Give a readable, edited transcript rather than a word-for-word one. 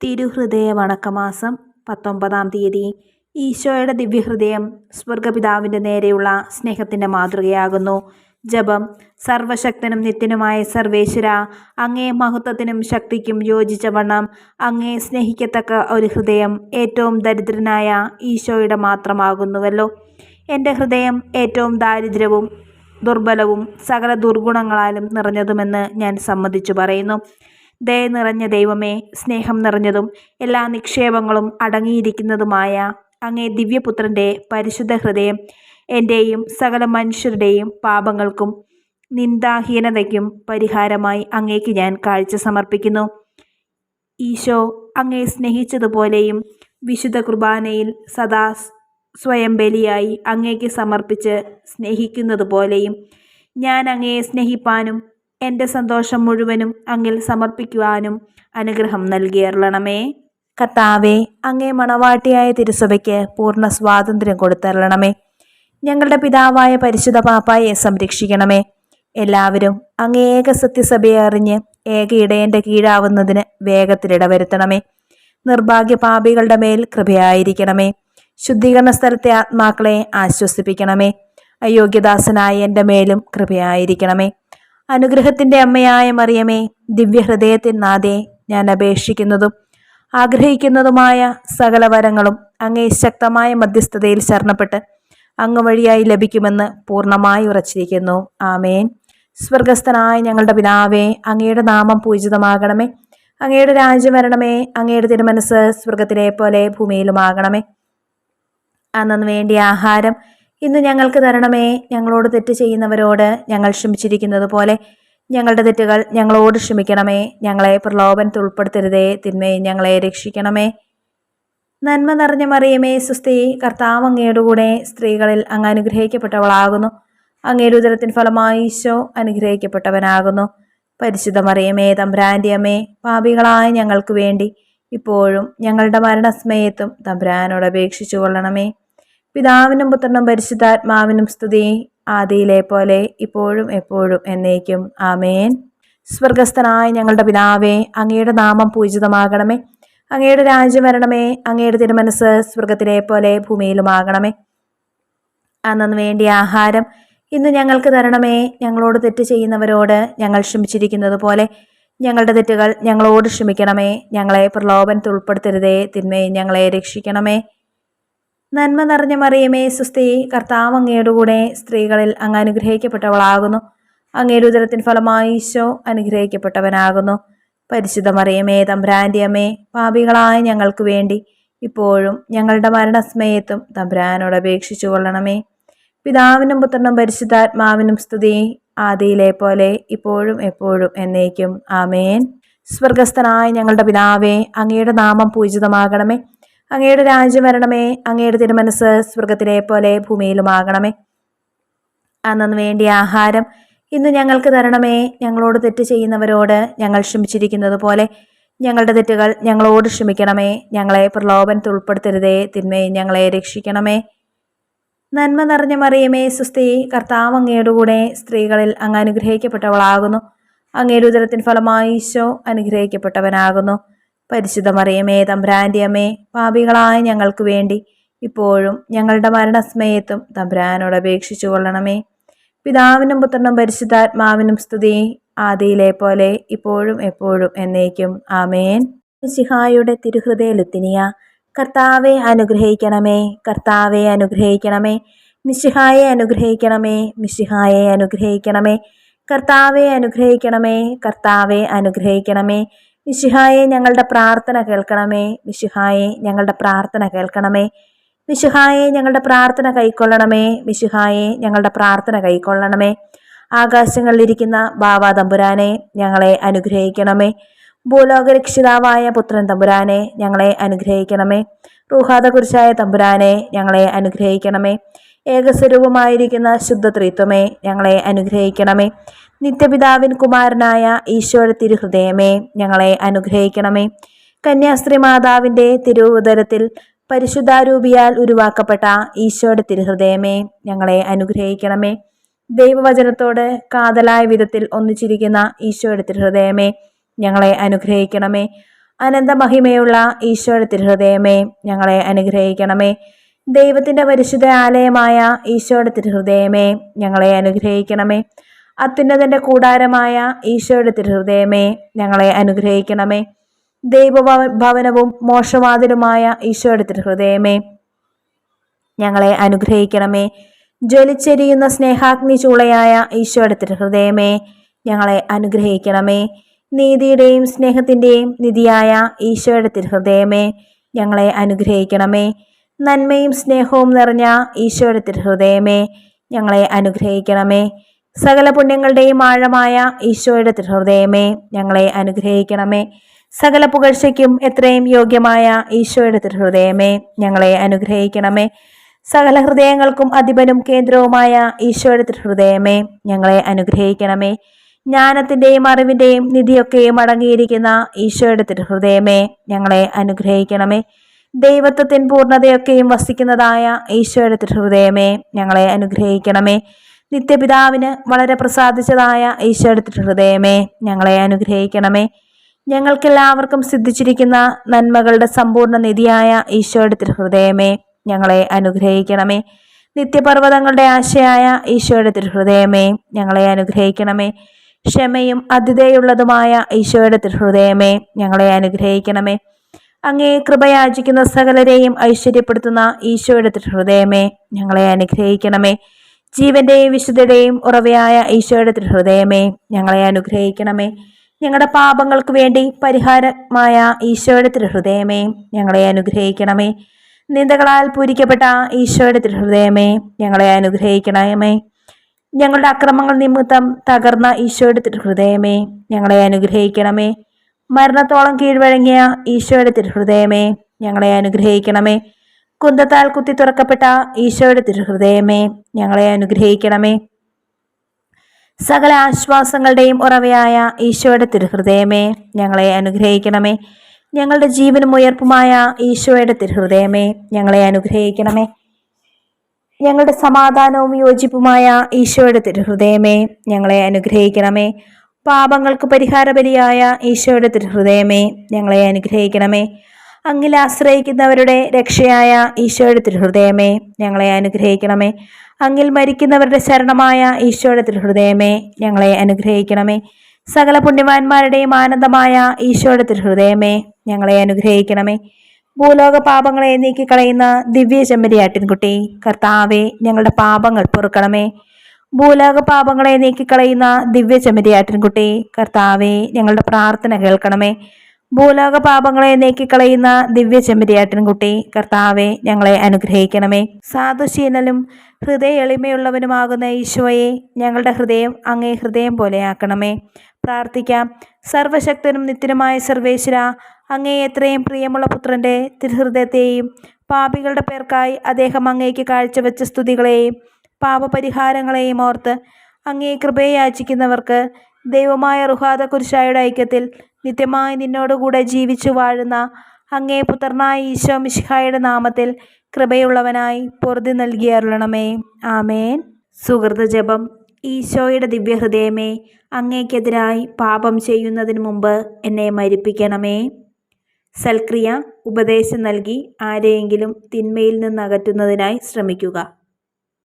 തിരുഹൃദയ വണക്കമാസം 19-ാം തീയതി. ഈശോയുടെ ദിവ്യഹൃദയം സ്വർഗപിതാവിൻ്റെ നേരെയുള്ള സ്നേഹത്തിൻ്റെ മാതൃകയാകുന്നു. ജപം. സർവശക്തനും നിത്യനുമായ സർവേശ്വര, അങ്ങേ മഹത്വത്തിനും ശക്തിക്കും യോജിച്ച വണ്ണം അങ്ങേ സ്നേഹിക്കത്തക്ക ഒരു ഹൃദയം ഏറ്റവും ദരിദ്രനായ ഈശോയുടെ മാത്രമാകുന്നുവല്ലോ. എൻ്റെ ഹൃദയം ഏറ്റവും ദാരിദ്ര്യവും ദുർബലവും സകല ദുർഗുണങ്ങളാലും നിറഞ്ഞതുമെന്ന് ഞാൻ സമ്മതിച്ചു പറയുന്നു. ദയ നിറഞ്ഞ ദൈവമേ, സ്നേഹം നിറഞ്ഞതും എല്ലാ നിക്ഷേപങ്ങളും അടങ്ങിയിരിക്കുന്നതുമായ അങ്ങേ ദിവ്യപുത്രൻ്റെ പരിശുദ്ധ ഹൃദയം എൻ്റെയും സകല മനുഷ്യരുടെയും പാപങ്ങൾക്കും നിന്ദാഹീനതയ്ക്കും പരിഹാരമായി അങ്ങേക്ക് ഞാൻ കാഴ്ച സമർപ്പിക്കുന്നു. ഈശോ അങ്ങേ സ്നേഹിച്ചതുപോലെയും വിശുദ്ധ കുർബാനയിൽ സദാ സ്വയം ബലിയായി അങ്ങേക്ക് സമർപ്പിച്ച് സ്നേഹിക്കുന്നതുപോലെയും ഞാൻ അങ്ങയെ സ്നേഹിപ്പാനും എൻ്റെ സന്തോഷം മുഴുവനും അങ്ങിൽ സമർപ്പിക്കുവാനും അനുഗ്രഹം നൽകിയരുളണമേ. കർത്താവേ, അങ്ങേ മണവാട്ടിയായ തിരുസഭയ്ക്ക് പൂർണ്ണ സ്വാതന്ത്ര്യം കൊടുത്തരുളണമേ. ഞങ്ങളുടെ പിതാവായ പരിശുദ്ധ പാപ്പായെ സംരക്ഷിക്കണമേ. എല്ലാവരും അങ്ങേ ഏക സത്യസഭയെ അറിഞ്ഞ് ഏക ഇടയൻ്റെ കീഴാവുന്നതിന് വേഗത്തിലിടവരുത്തണമേ. നിർഭാഗ്യ പാപികളുടെ മേൽ കൃപയായിരിക്കണമേ. ശുദ്ധീകരണ സ്ഥലത്തെ ആത്മാക്കളെ ആശ്വസിപ്പിക്കണമേ. അയോഗ്യദാസനായ എൻ്റെ മേലും കൃപയായിരിക്കണമേ. അനുഗ്രഹത്തിൻ്റെ അമ്മയായ മറിയമേ, ദിവ്യഹൃദയത്തിൻ നാഥേ, ഞാൻ അപേക്ഷിക്കുന്നതും ആഗ്രഹിക്കുന്നതുമായ സകല വരങ്ങളും അങ്ങേ ശക്തമായ മധ്യസ്ഥതയിൽ ശരണപ്പെട്ട് അങ്ങ് വഴിയായി ലഭിക്കുമെന്ന് പൂർണ്ണമായി ഉറച്ചിരിക്കുന്നു. ആമേൻ. സ്വർഗസ്ഥനായ ഞങ്ങളുടെ പിതാവേ, അങ്ങയുടെ നാമം പൂജിതമാകണമേ. അങ്ങയുടെ രാജ്യം വരണമേ. അങ്ങയുടെ തിരുമനസ് സ്വർഗത്തിലെ പോലെ ഭൂമിയിലുമാകണമേ. അന്നു വേണ്ടിയ ആഹാരം ഇന്ന് ഞങ്ങൾക്ക് തരണമേ. ഞങ്ങളോട് തെറ്റ് ചെയ്യുന്നവരോട് ഞങ്ങൾ ക്ഷമിച്ചിരിക്കുന്നത് പോലെ ഞങ്ങളുടെ തെറ്റുകൾ ഞങ്ങളോട് ക്ഷമിക്കണമേ. ഞങ്ങളെ പ്രലോഭനത്തിൽ ഉൾപ്പെടുത്തരുതേ, തിന്മയും ഞങ്ങളെ രക്ഷിക്കണമേ. നന്മ നിറഞ്ഞ മറിയമേ, സുസ്തി, കർത്താവ് അങ്ങയുടെ കൂടെ സ്ത്രീകളിൽ അങ്ങ് അനുഗ്രഹിക്കപ്പെട്ടവളാകുന്നു. അങ്ങയുടെ ഉദരത്തിൻ ഫലമായി ഈശോ അനുഗ്രഹിക്കപ്പെട്ടവനാകുന്നു. പരിശുദ്ധ മറിയമേ, തമ്പുരാൻ്റെ അമ്മേ, പാപികളായ ഞങ്ങൾക്ക് വേണ്ടി ഇപ്പോഴും ഞങ്ങളുടെ മരണസമയത്തും തമ്പുരാനോട് അപേക്ഷിച്ചു കൊള്ളണമേ. പിതാവിനും പുത്രനും പരിശുദ്ധാത്മാവിനും സ്തുതി, ആദിയിലെ പോലെ ഇപ്പോഴും എപ്പോഴും എന്നേക്കും. ആമേൻ. സ്വർഗസ്ഥനായ ഞങ്ങളുടെ പിതാവേ, അങ്ങയുടെ നാമം പൂജിതമാകണമേ. അങ്ങയുടെ രാജ്യം വരണമേ. അങ്ങയുടെ തിരുമനസ് സ്വർഗത്തിലെ പോലെ ഭൂമിയിലുമാകണമേ. അന്നു വേണ്ടിയ ആഹാരം ഇന്ന് ഞങ്ങൾക്ക് തരണമേ. ഞങ്ങളോട് തെറ്റ് ചെയ്യുന്നവരോട് ഞങ്ങൾ ക്ഷമിച്ചിരിക്കുന്നത് പോലെ ഞങ്ങളുടെ തെറ്റുകൾ ഞങ്ങളോട് ക്ഷമിക്കണമേ. ഞങ്ങളെ പ്രലോഭനത്തിൽ ഉൾപ്പെടുത്തരുതേ, തിന്മയും ഞങ്ങളെ രക്ഷിക്കണമേ. നന്മ നിറഞ്ഞ മറിയമേ, സുസ്തി, കർത്താവ് അങ്ങയുടെ കൂടെ സ്ത്രീകളിൽ അങ്ങ് അനുഗ്രഹിക്കപ്പെട്ടവളാകുന്നു. അങ്ങയുടെ ഉദരത്തിൻ ഫലമായി ഈശോ അനുഗ്രഹിക്കപ്പെട്ടവനാകുന്നു. പരിശുദ്ധ മറിയമേ, തമ്പുരാൻ്റെ അമ്മേ, പാപികളായ ഞങ്ങൾക്ക് വേണ്ടി ഇപ്പോഴും ഞങ്ങളുടെ മരണസമയത്തും തമ്പുരാനോട് അപേക്ഷിച്ചു കൊള്ളണമേ. പിതാവിനും പുത്രനും പരിശുദ്ധാത്മാവിനും സ്തുതി, ആദിയിലെ പോലെ ഇപ്പോഴും എപ്പോഴും എന്നേക്കും. ആമേൻ. സ്വർഗസ്ഥനായ ഞങ്ങളുടെ പിതാവേ, അങ്ങയുടെ നാമം പൂജിതമാകണമേ. അങ്ങയുടെ രാജ്യം വരണമേ. അങ്ങയുടെ തിരുമനസ് സ്വർഗത്തിലെ പോലെ ഭൂമിയിലുമാകണമേ. അന്നു വേണ്ടിയ ആഹാരം ഇന്ന് ഞങ്ങൾക്ക് തരണമേ. ഞങ്ങളോട് തെറ്റ് ചെയ്യുന്നവരോട് ഞങ്ങൾ ക്ഷമിച്ചിരിക്കുന്നത് പോലെ ഞങ്ങളുടെ തെറ്റുകൾ ഞങ്ങളോട് ക്ഷമിക്കണമേ. ഞങ്ങളെ പ്രലോഭനത്തിൽ ഉൾപ്പെടുത്തരുതേ, തിന്മയും ഞങ്ങളെ രക്ഷിക്കണമേ. നന്മ നിറഞ്ഞ മറിയമേ, സുസ്തി, കർത്താവ് അങ്ങയുടെ കൂടെ സ്ത്രീകളിൽ അങ്ങ് അനുഗ്രഹിക്കപ്പെട്ടവളാകുന്നു. അങ്ങയുടെ ഉദരത്തിൻ ഫലമായി ഈശോ അനുഗ്രഹിക്കപ്പെട്ടവനാകുന്നു. പരിശുദ്ധ മറിയമേ, തമ്പുരാൻ്റെ അമ്മേ, പാപികളായ ഞങ്ങൾക്ക് വേണ്ടി ഇപ്പോഴും ഞങ്ങളുടെ മരണസമയത്തും തമ്പുരാനോട് അപേക്ഷിച്ചു കൊള്ളണമേ. പിതാവിനും പുത്രനും പരിശുദ്ധാത്മാവിനും സ്തുതി, ആദിയിലെ പോലെ ഇപ്പോഴും എപ്പോഴും എന്നേക്കും. ആമേൻ. മിശിഹായുടെ തിരുഹൃദയ ലുത്തിനിയ. കർത്താവെ അനുഗ്രഹിക്കണമേ. കർത്താവെ അനുഗ്രഹിക്കണമേ. മിശിഹായെ അനുഗ്രഹിക്കണമേ. മിശിഹായെ അനുഗ്രഹിക്കണമേ. കർത്താവെ അനുഗ്രഹിക്കണമേ. കർത്താവെ അനുഗ്രഹിക്കണമേ. മിശിഹായെ ഞങ്ങളുടെ പ്രാർത്ഥന കേൾക്കണമേ. മിശിഹായെ ഞങ്ങളുടെ പ്രാർത്ഥന കേൾക്കണമേ. മിശിഹായെ ഞങ്ങളുടെ പ്രാർത്ഥന കൈക്കൊള്ളണമേ. മിശിഹായെ ഞങ്ങളുടെ പ്രാർത്ഥന കൈക്കൊള്ളണമേ. ആകാശങ്ങളിലിരിക്കുന്ന ബാവാ തമ്പുരാനെ ഞങ്ങളെ അനുഗ്രഹിക്കണമേ. ഭൂലോകരക്ഷിതാവായ പുത്രൻ തമ്പുരാനെ ഞങ്ങളെ അനുഗ്രഹിക്കണമേ. റൂഹാദകുരിശായ തമ്പുരാനെ ഞങ്ങളെ അനുഗ്രഹിക്കണമേ. ഏകസ്വരൂപമായിരിക്കുന്ന ശുദ്ധ ത്രിത്വമേ ഞങ്ങളെ അനുഗ്രഹിക്കണമേ. നിത്യപിതാവിൻ കുമാരനായ ഈശോയുടെ തിരുഹൃദയമേ ഞങ്ങളെ അനുഗ്രഹിക്കണമേ. കന്യാസ്ത്രീ മാതാവിൻ്റെ തിരുവുദരത്തിൽ പരിശുദ്ധാരൂപിയാൽ ഉരുവാക്കപ്പെട്ട ഈശോയുടെ തിരുഹൃദയമേ ഞങ്ങളെ അനുഗ്രഹിക്കണമേ. ദൈവവചനത്തോട് കാതലായ വിധത്തിൽ ഒന്നിച്ചിരിക്കുന്ന ഈശോയുടെ തിരുഹൃദയമേ ഞങ്ങളെ അനുഗ്രഹിക്കണമേ. അനന്തമഹിമയുള്ള ഈശോയുടെ തിരുഹൃദയമേ, ഞങ്ങളെ അനുഗ്രഹിക്കണമേ. ദൈവത്തിൻ്റെ പരിശുദ്ധ ആലയമായ ഈശോയുടെ തിരുഹൃദയമേ, ഞങ്ങളെ അനുഗ്രഹിക്കണമേ. അത്യുന്നതൻ്റെ കൂടാരമായ ഈശോയുടെ തിരുഹൃദയമേ, ഞങ്ങളെ അനുഗ്രഹിക്കണമേ. ദൈവഭവനവും മോക്ഷവാതിലുമായ ഈശോയുടെ തിരുഹൃദയമേ, ഞങ്ങളെ അനുഗ്രഹിക്കണമേ. ജ്വലിച്ചെരിയുന്ന സ്നേഹാഗ്നി ചൂളയായ ഈശോയുടെ തിരുഹൃദയമേ, ഞങ്ങളെ അനുഗ്രഹിക്കണമേ. നീതിയുടെയും സ്നേഹത്തിൻ്റെയും നിധിയായ ഈശോയുടെ തിരുഹൃദയമേ, ഞങ്ങളെ അനുഗ്രഹിക്കണമേ. നന്മയും സ്നേഹവും നിറഞ്ഞ ഈശോയുടെ തിരുഹൃദയമേ, ഞങ്ങളെ അനുഗ്രഹിക്കണമേ. സകല പുണ്യങ്ങളുടെയും ആഴമായ ഈശോയുടെ തിരുഹൃദയമേ, ഞങ്ങളെ അനുഗ്രഹിക്കണമേ. സകല പുകഴ്ചയ്ക്കും എത്രയും യോഗ്യമായ ഈശോയുടെ തിരുഹൃദയമേ, ഞങ്ങളെ അനുഗ്രഹിക്കണമേ. സകല ഹൃദയങ്ങൾക്കും അധിപനും കേന്ദ്രവുമായ ഈശോയുടെ തിരുഹൃദയമേ, ഞങ്ങളെ അനുഗ്രഹിക്കണമേ. ജ്ഞാനത്തിൻ്റെയും അറിവിൻ്റെയും നിധിയൊക്കെയും അടങ്ങിയിരിക്കുന്ന ഈശോയുടെ തിരുഹൃദയമേ, ഞങ്ങളെ അനുഗ്രഹിക്കണമേ. ദൈവത്വത്തിൻ പൂർണ്ണതയൊക്കെയും വസിക്കുന്നതായ ഈശോയുടെ തിരുഹൃദയമേ, ഞങ്ങളെ അനുഗ്രഹിക്കണമേ. നിത്യപിതാവിന് വളരെ പ്രസാദിച്ചതായ ഈശോയുടെ തിരുഹൃദയമേ, ഞങ്ങളെ അനുഗ്രഹിക്കണമേ. ഞങ്ങൾക്കെല്ലാവർക്കും സിദ്ധിച്ചിരിക്കുന്ന നന്മകളുടെ സമ്പൂർണ്ണ നിധിയായ ഈശോയുടെ തിരുഹൃദയമേ, ഞങ്ങളെ അനുഗ്രഹിക്കണമേ. നിത്യപർവ്വതങ്ങളുടെ ആശയായ ഈശോയുടെ തിരുഹൃദയമേ, ഞങ്ങളെ അനുഗ്രഹിക്കണമേ. ക്ഷമയും അതിഥേയുള്ളതുമായ ഈശോയുടെ തിരുഹൃദയമേ, ഞങ്ങളെ അനുഗ്രഹിക്കണമേ. അങ്ങേ കൃപയാചിക്കുന്ന സകലരെയും ഐശ്വര്യപ്പെടുത്തുന്ന ഈശോയുടെ തിരുഹൃദയമേ, ഞങ്ങളെ അനുഗ്രഹിക്കണമേ. ജീവന്റെയും വിശുദ്ധയുടെയും ഉറവയായ ഈശോയുടെ തിരുഹൃദയമേ, ഞങ്ങളെ അനുഗ്രഹിക്കണമേ. ഞങ്ങളുടെ പാപങ്ങൾക്ക് വേണ്ടി പരിഹാരമായ ഈശോയുടെ തിരുഹൃദയമേ, ഞങ്ങളെ അനുഗ്രഹിക്കണമേ. നിന്ദകളാൽ പൂരിക്കപ്പെട്ട ഈശോയുടെ തിരുഹൃദയമേ, ഞങ്ങളെ അനുഗ്രഹിക്കണമേ. ഞങ്ങളുടെ അക്രമങ്ങൾ നിമിത്തം തകർന്ന ഈശോയുടെ തിരുഹൃദയമേ, ഞങ്ങളെ അനുഗ്രഹിക്കണമേ. മരണത്തോളം കീഴ്വഴങ്ങിയ ഈശോയുടെ തിരുഹൃദയമേ, ഞങ്ങളെ അനുഗ്രഹിക്കണമേ. കുന്തത്താൽ കുത്തി തുറക്കപ്പെട്ട ഈശോയുടെ തിരുഹൃദയമേ, ഞങ്ങളെ അനുഗ്രഹിക്കണമേ. സകല ആശ്വാസങ്ങളുടെയും ഉറവയായ ഈശോയുടെ തിരുഹൃദയമേ, ഞങ്ങളെ അനുഗ്രഹിക്കണമേ. ഞങ്ങളുടെ ജീവനും ഉയർപ്പുമായ ഈശോയുടെ തിരുഹൃദയമേ, ഞങ്ങളെ അനുഗ്രഹിക്കണമേ. ഞങ്ങളുടെ സമാധാനവും യോജിപ്പുമായ ഈശോയുടെ തിരുഹൃദയമേ, ഞങ്ങളെ അനുഗ്രഹിക്കണമേ. പാപങ്ങൾക്ക് പരിഹാരബലിയായ ഈശോയുടെ തിരുഹൃദയമേ, ഞങ്ങളെ അനുഗ്രഹിക്കണമേ. അങ്ങിൽ ആശ്രയിക്കുന്നവരുടെ രക്ഷയായ ഈശോയുടെ തിരുഹൃദയമേ, ഞങ്ങളെ അനുഗ്രഹിക്കണമേ. അങ്ങിൽ മരിക്കുന്നവരുടെ ശരണമായ ഈശോയുടെ തിരുഹൃദയമേ, ഞങ്ങളെ അനുഗ്രഹിക്കണമേ. സകല പുണ്യവാന്മാരുടെയും ആനന്ദമായ ഈശോയുടെ തിരുഹൃദയമേ, ഞങ്ങളെ അനുഗ്രഹിക്കണമേ. ഭൂലോക പാപങ്ങളെ നീക്കിക്കളയുന്ന ദിവ്യ ചെമ്മരിയാട്ടിൻകുട്ടി, കർത്താവേ, ഞങ്ങളുടെ പാപങ്ങൾ പൊറുക്കണമേ. ഭൂലോക പാപങ്ങളെ നീക്കിക്കളയുന്ന ദിവ്യ ചെമ്മരിയാട്ടിൻകുട്ടി, കർത്താവേ, ഞങ്ങളുടെ പ്രാർത്ഥന കേൾക്കണമേ. ഭൂലോക പാപങ്ങളെ നീക്കിക്കളയുന്ന ദിവ്യ ചെമ്മരിയാട്ടിൻകുട്ടി, കർത്താവെ, ഞങ്ങളെ അനുഗ്രഹിക്കണമേ. സാധുശീലനും ഹൃദയ എളിമയുള്ളവനുമാകുന്ന ഈശോയെ, ഞങ്ങളുടെ ഹൃദയം അങ്ങേ ഹൃദയം പോലെയാക്കണമേ. പ്രാർത്ഥിക്കാം. സർവശക്തനും നിത്യനുമായ സർവേശ്വര, അങ്ങേ എത്രയും പ്രിയമുള്ള പുത്രൻ്റെ തിരുഹൃദയത്തെയും പാപികളുടെ പേർക്കായി അദ്ദേഹം അങ്ങേക്ക് കാഴ്ചവെച്ച സ്തുതികളെയും പാപപരിഹാരങ്ങളെയും ഓർത്ത് അങ്ങേ കൃപയെ യാചിക്കുന്നവർക്ക് ദൈവമായ റുഹാദ കുരിശായുടെ ഐക്യത്തിൽ നിത്യമായി നിന്നോടുകൂടെ ജീവിച്ചു വാഴുന്ന അങ്ങേ പുത്രനായ ഈശോ മിശിഹായുടെ നാമത്തിൽ കൃപയുള്ളവനായി പൊറുതി നൽകിയരുളണമേ. ആമേൻ. സുഹൃത ജപം. ഈശോയുടെ ദിവ്യഹൃദയമേ, അങ്ങേക്കെതിരായി പാപം ചെയ്യുന്നതിന് മുമ്പ് എന്നെ മരിപ്പിക്കണമേ. സൽക്രിയ. ഉപദേശം നൽകി ആരെയെങ്കിലും തിന്മയിൽ നിന്ന് അകറ്റുന്നതിനായി ശ്രമിക്കുക.